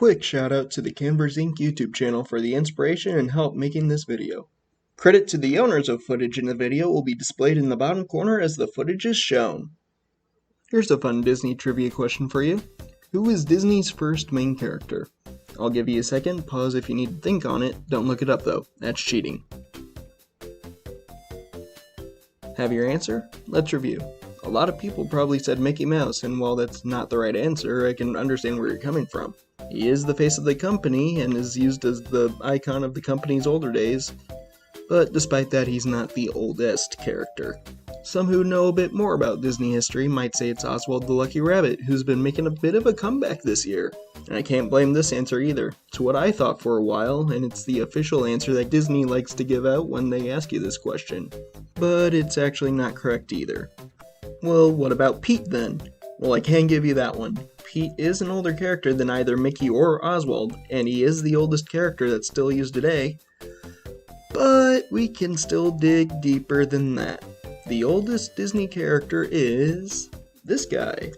quick shout out to the Canvas Inc. YouTube channel for the inspiration and help making this video. Credit to the owners of footage in the video will be displayed in the bottom corner as the footage is shown. Here's a fun Disney trivia question for you. Who is Disney's first main character? I'll give you a second, pause if you need to think on it, don't look it up though, that's cheating. Have your answer? Let's review. A lot of people probably said Mickey Mouse, and while that's not the right answer, I can understand where you're coming from. He is the face of the company and is used as the icon of the company's older days, but despite that, he's not the oldest character. Some who know a bit more about Disney history might say it's Oswald the Lucky Rabbit, who's been making a bit of a comeback this year. And I can't blame this answer either. It's what I thought for a while, and it's the official answer that Disney likes to give out when they ask you this question. But it's actually not correct either. Well, what about Pete then? Well, I can give you that one. Pete is an older character than either Mickey or Oswald, and he is the oldest character that's still used today. But we can still dig deeper than that. The oldest Disney character is this guy.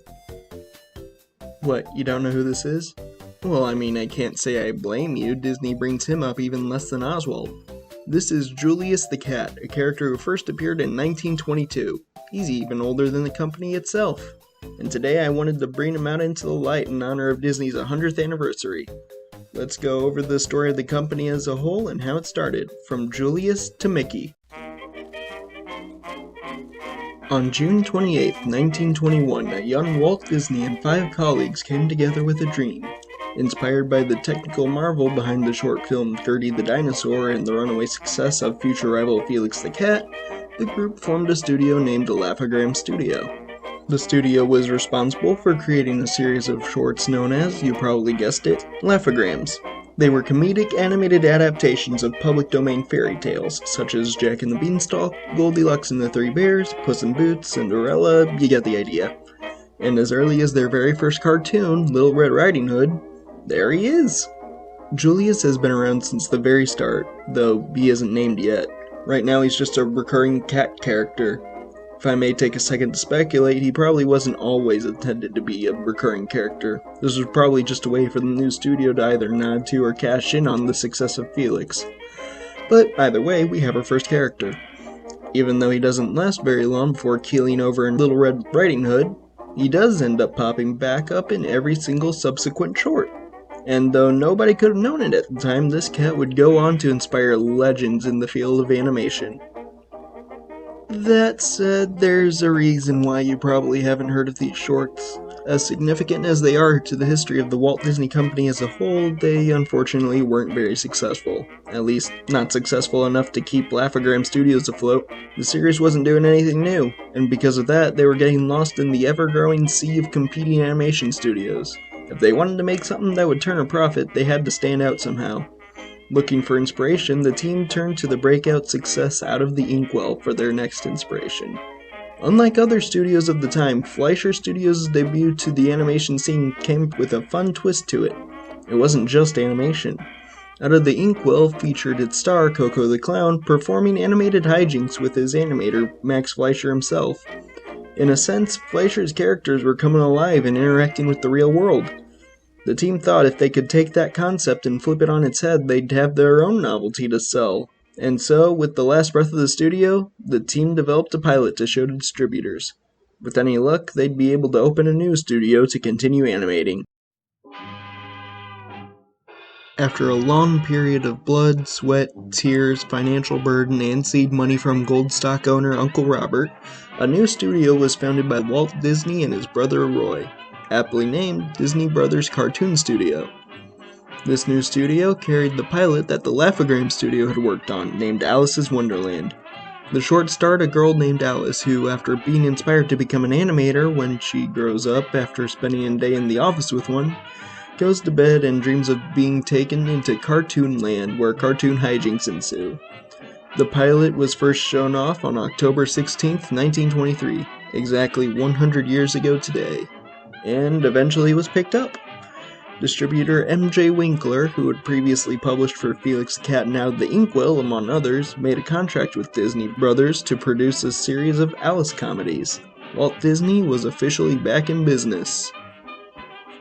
What, you don't know who this is? Well, I mean, I can't say I blame you. Disney brings him up even less than Oswald. This is Julius the Cat, a character who first appeared in 1922. He's even older than the company itself. And today I wanted to bring him out into the light in honor of Disney's 100th anniversary. Let's go over the story of the company as a whole and how it started, from Julius to Mickey. On June 28, 1921, a young Walt Disney and 5 colleagues came together with a dream. Inspired by the technical marvel behind the short film Gertie the Dinosaur and the runaway success of future rival Felix the Cat, the group formed a studio named Laugh-O-Gram Studio. The studio was responsible for creating a series of shorts known as, you probably guessed it, Laugh-O-Grams. They were comedic animated adaptations of public domain fairy tales, such as Jack and the Beanstalk, Goldilocks and the Three Bears, Puss in Boots, Cinderella, you get the idea. And as early as their very first cartoon, Little Red Riding Hood, there he is! Julius has been around since the very start, though he isn't named yet. Right now he's just a recurring cat character. If I may take a second to speculate, he probably wasn't always intended to be a recurring character. This was probably just a way for the new studio to either nod to or cash in on the success of Felix. But either way, we have our first character. Even though he doesn't last very long before keeling over in Little Red Riding Hood, he does end up popping back up in every single subsequent short. And though nobody could have known it at the time, this cat would go on to inspire legends in the field of animation. That said, there's a reason why you probably haven't heard of these shorts. As significant as they are to the history of the Walt Disney Company as a whole, they unfortunately weren't very successful. At least, not successful enough to keep Laugh-O-Gram Studios afloat. The series wasn't doing anything new, and because of that, they were getting lost in the ever-growing sea of competing animation studios. If they wanted to make something that would turn a profit, they had to stand out somehow. Looking for inspiration, the team turned to the breakout success out of the Inkwell for their next inspiration. Unlike other studios of the time, Fleischer Studios' debut to the animation scene came with a fun twist to it. It wasn't just animation. Out of the Inkwell featured its star, Coco the Clown, performing animated hijinks with his animator, Max Fleischer himself. In a sense, Fleischer's characters were coming alive and interacting with the real world. The team thought if they could take that concept and flip it on its head, they'd have their own novelty to sell. And so, with the last breath of the studio, the team developed a pilot to show to distributors. With any luck, they'd be able to open a new studio to continue animating. After a long period of blood, sweat, tears, financial burden, and seed money from gold stock owner Uncle Robert, a new studio was founded by Walt Disney and his brother Roy, aptly named Disney Brothers Cartoon Studio. This new studio carried the pilot that the Laugh-O-Gram Studio had worked on, named Alice's Wonderland. The short starred a girl named Alice who, after being inspired to become an animator when she grows up after spending a day in the office with one, goes to bed and dreams of being taken into Cartoon Land where cartoon hijinks ensue. The pilot was first shown off on October 16, 1923, exactly 100 years ago today, and eventually was picked up. Distributor M.J. Winkler, who had previously published for Felix the Cat and Out of the Inkwell, among others, made a contract with Disney Brothers to produce a series of Alice comedies. Walt Disney was officially back in business.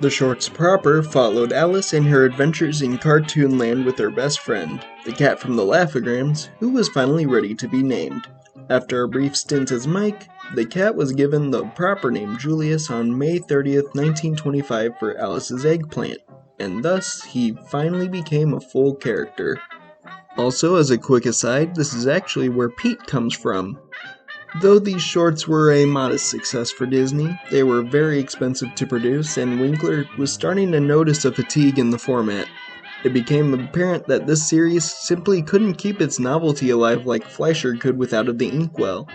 The shorts proper followed Alice and her adventures in cartoon land with her best friend, the cat from the Laugh-O-Grams, who was finally ready to be named. After a brief stint as Mike, the cat was given the proper name Julius on May 30th, 1925 for Alice's eggplant, and thus he finally became a full character. Also, as a quick aside, this is actually where Pete comes from. Though these shorts were a modest success for Disney, they were very expensive to produce, and Winkler was starting to notice a fatigue in the format. It became apparent that this series simply couldn't keep its novelty alive like Fleischer could without the inkwell.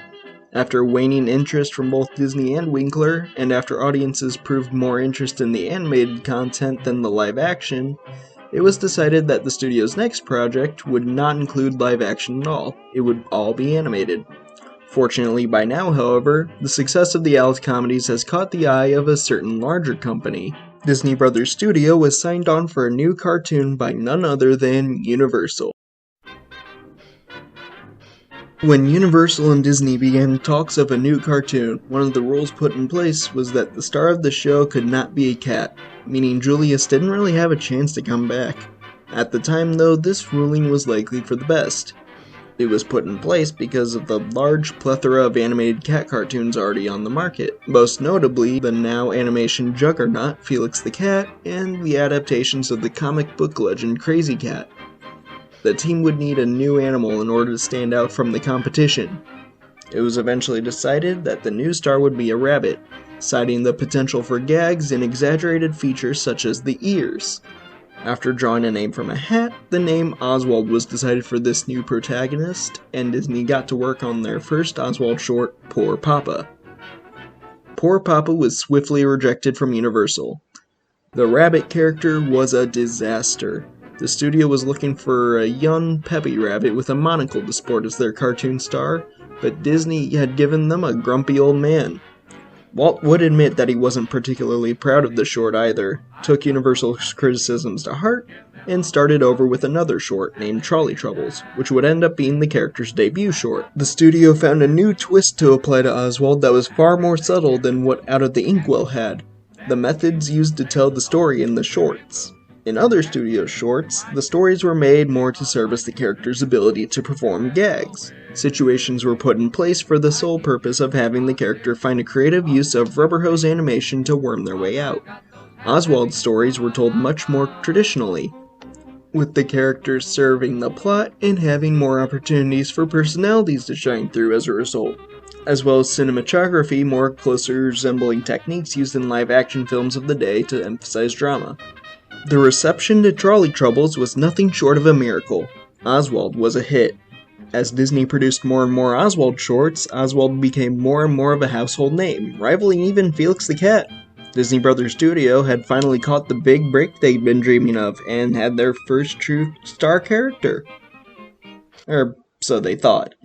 After waning interest from both Disney and Winkler, and after audiences proved more interest in the animated content than the live action, it was decided that the studio's next project would not include live action at all. It would all be animated. Fortunately by now, however, the success of the Alice comedies has caught the eye of a certain larger company. Disney Brothers Studio was signed on for a new cartoon by none other than Universal. When Universal and Disney began talks of a new cartoon, one of the rules put in place was that the star of the show could not be a cat, meaning Julius didn't really have a chance to come back. At the time though, this ruling was likely for the best. It was put in place because of the large plethora of animated cat cartoons already on the market, most notably the now animation juggernaut Felix the Cat and the adaptations of the comic book legend Crazy Cat. The team would need a new animal in order to stand out from the competition. It was eventually decided that the new star would be a rabbit, citing the potential for gags and exaggerated features such as the ears. After drawing a name from a hat, the name Oswald was decided for this new protagonist, and Disney got to work on their first Oswald short, Poor Papa. Poor Papa was swiftly rejected from Universal. The rabbit character was a disaster. The studio was looking for a young, peppy rabbit with a monocle to sport as their cartoon star, but Disney had given them a grumpy old man. Walt would admit that he wasn't particularly proud of the short either, took Universal's criticisms to heart, and started over with another short named Trolley Troubles, which would end up being the character's debut short. The studio found a new twist to apply to Oswald that was far more subtle than what Out of the Inkwell had: the methods used to tell the story in the shorts. In other studio shorts, the stories were made more to service the character's ability to perform gags. Situations were put in place for the sole purpose of having the character find a creative use of rubber hose animation to worm their way out. Oswald's stories were told much more traditionally, with the characters serving the plot and having more opportunities for personalities to shine through as a result, as well as cinematography more closely resembling techniques used in live-action films of the day to emphasize drama. The reception to Trolley Troubles was nothing short of a miracle. Oswald was a hit. As Disney produced more and more Oswald shorts, Oswald became more and more of a household name, rivaling even Felix the Cat. Disney Brothers Studio had finally caught the big break they'd been dreaming of, and had their first true star character. Or so they thought.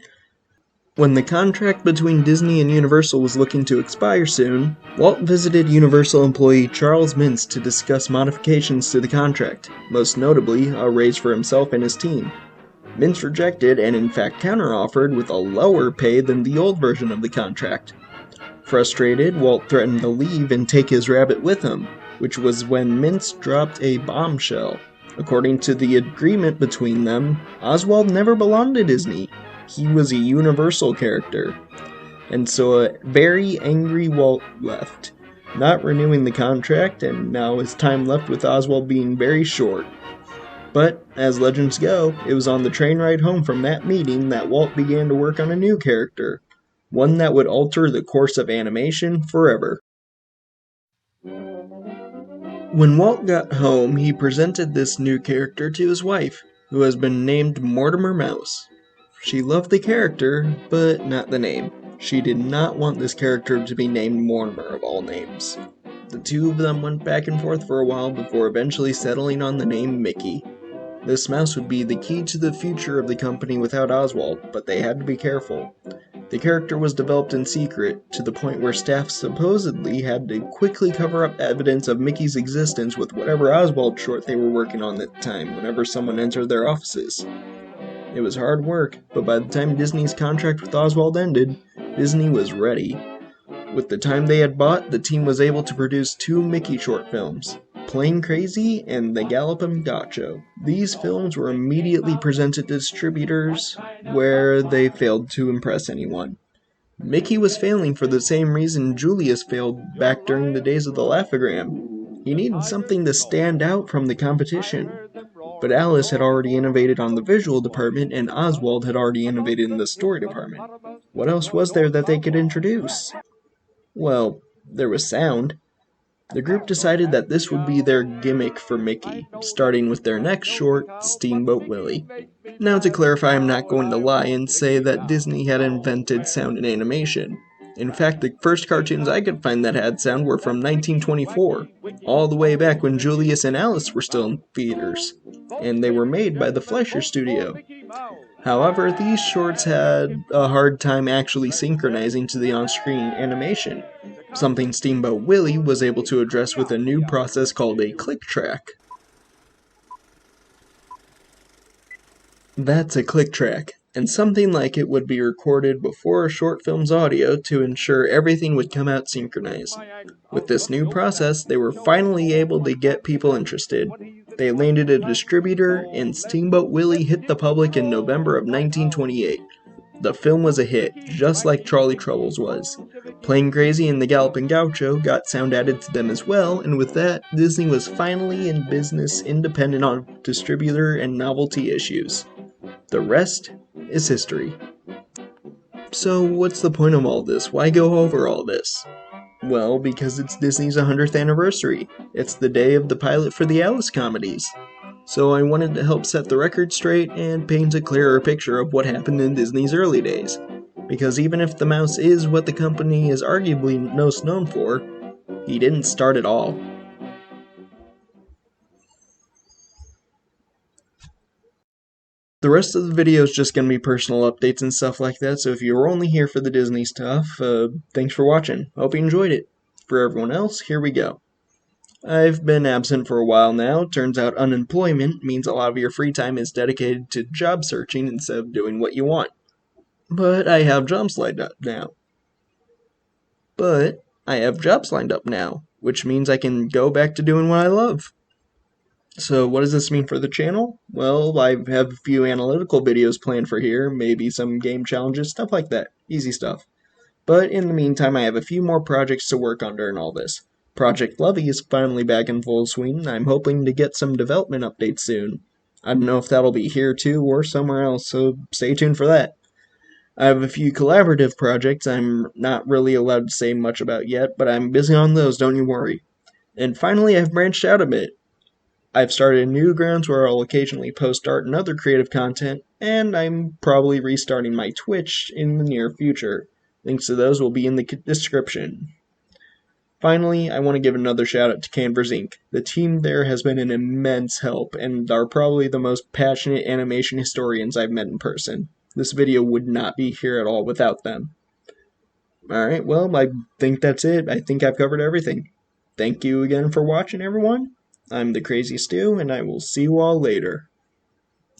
When the contract between Disney and Universal was looking to expire soon, Walt visited Universal employee Charles Mintz to discuss modifications to the contract, most notably a raise for himself and his team. Mintz rejected and in fact counteroffered with a lower pay than the old version of the contract. Frustrated, Walt threatened to leave and take his rabbit with him, which was when Mintz dropped a bombshell. According to the agreement between them, Oswald never belonged to Disney. He was a Universal character. And so a very angry Walt left, not renewing the contract, and now his time left with Oswald being very short. But, as legends go, it was on the train ride home from that meeting that Walt began to work on a new character, one that would alter the course of animation forever. When Walt got home, he presented this new character to his wife, who has been named Mortimer Mouse. She loved the character, but not the name. She did not want this character to be named Mortimer of all names. The two of them went back and forth for a while before eventually settling on the name Mickey. This mouse would be the key to the future of the company without Oswald, but they had to be careful. The character was developed in secret, to the point where staff supposedly had to quickly cover up evidence of Mickey's existence with whatever Oswald short they were working on at the time whenever someone entered their offices. It was hard work, but by the time Disney's contract with Oswald ended, Disney was ready. With the time they had bought, the team was able to produce 2 Mickey short films, Plain Crazy and The Gallopin' Gaucho. These films were immediately presented to distributors, where they failed to impress anyone. Mickey was failing for the same reason Julius failed back during the days of the Laugh-O-Gram. He needed something to stand out from the competition. But Alice had already innovated on the visual department, and Oswald had already innovated in the story department. What else was there that they could introduce? Well, there was sound. The group decided that this would be their gimmick for Mickey, starting with their next short, Steamboat Willie. Now to clarify, I'm not going to lie and say that Disney had invented sound in animation. In fact, the first cartoons I could find that had sound were from 1924, all the way back when Julius and Alice were still in theaters, and they were made by the Fleischer Studio. However, these shorts had a hard time actually synchronizing to the on-screen animation, something Steamboat Willie was able to address with a new process called a click track. That's a click track, and something like it would be recorded before a short film's audio to ensure everything would come out synchronized. With this new process, they were finally able to get people interested. They landed a distributor, and Steamboat Willie hit the public in November of 1928. The film was a hit, just like Charlie Troubles was. Plain Crazy and The Gallopin' Gaucho got sound added to them as well, and with that, Disney was finally in business independent of distributor and novelty issues. The rest is history. So what's the point of all this? Why go over all this? Well, because it's Disney's 100th anniversary. It's the day of the pilot for the Alice comedies. So I wanted to help set the record straight and paint a clearer picture of what happened in Disney's early days. Because even if the mouse is what the company is arguably most known for, he didn't start it all. The rest of the video is just going to be personal updates and stuff like that, so if you were only here for the Disney stuff, thanks for watching. Hope you enjoyed it. For everyone else, here we go. I've been absent for a while now. Turns out unemployment means a lot of your free time is dedicated to job searching instead of doing what you want. But I have jobs lined up now. Which means I can go back to doing what I love. So what does this mean for the channel? Well, I have a few analytical videos planned for here, maybe some game challenges, stuff like that. Easy stuff. But in the meantime, I have a few more projects to work on during all this. Project Lovey is finally back in full swing, and I'm hoping to get some development updates soon. I don't know if that'll be here too or somewhere else, so stay tuned for that. I have a few collaborative projects I'm not really allowed to say much about yet, but I'm busy on those, don't you worry. And finally, I've branched out a bit. I've started Newgrounds where I'll occasionally post art and other creative content, and I'm probably restarting my Twitch in the near future. Links to those will be in the description. Finally, I want to give another shout out to Canvas Inc. The team there has been an immense help and are probably the most passionate animation historians I've met in person. This video would not be here at all without them. Alright, well, I think that's it. I think I've covered everything. Thank you again for watching, everyone. I'm the Crazy Stu, and I will see you all later.